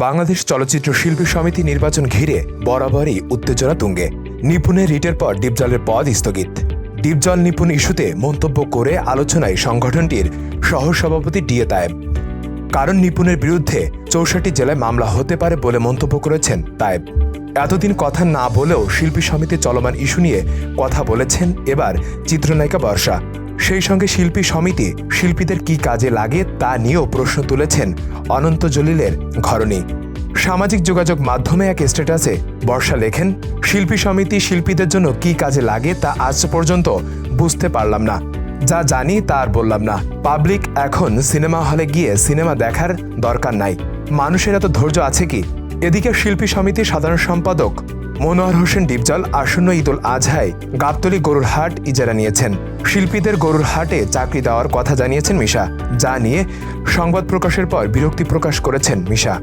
বাংলাদেশ চলচ্চিত্র শিল্পী সমিতি নির্বাচন ঘিরে বরাবরই উত্তেজনা তুঙ্গে। নিপুণের রিটের পর ডিপজলের পদ স্থগিত। ডিপজল নিপুণ ইস্যুতে মন্তব্য করে আলোচনায় সংগঠনটির সহসভাপতি ডিএ তায়েব। কারণ নিপুণের বিরুদ্ধে ৬৪ জেলায় মামলা হতে পারে বলে মন্তব্য করেছেন তায়েব। এতদিন কথা না বলেও শিল্পী সমিতির চলমান ইস্যু নিয়ে কথা বলেছেন এবার চিত্রনায়িকা বর্ষা। সেই সঙ্গে শিল্পী সমিতি শিল্পীদের কি কাজে লাগে তা নিয়েও প্রশ্ন তুলেছেন অনন্ত জলিলের ঘরণী। সামাজিক যোগাযোগ মাধ্যমে এক স্ট্যাটাসে বর্ষা লেখেন, শিল্পী সমিতি শিল্পীদের জন্য কি কাজে লাগে তা আজ পর্যন্ত বুঝতে পারলাম না। যা জানি তা আর বললাম না। পাবলিক এখন সিনেমা হলে গিয়ে সিনেমা দেখার দরকার নাই। মানুষের এত ধৈর্য আছে কি? এদিকে শিল্পী সমিতির সাধারণ সম্পাদক মনোয়ার হোসেন ডিপজল আসন্ন ঈদুল আজহায় গাবতলী গরুর হাট ইজারা নিয়েছেন। শিল্পীদের গরুর হাটে চাকরি দেওয়ার কথা জানিয়েছেন মিশা, যা নিয়ে সংবাদ প্রকাশের পর বিরক্তি প্রকাশ করেছেন মিশা।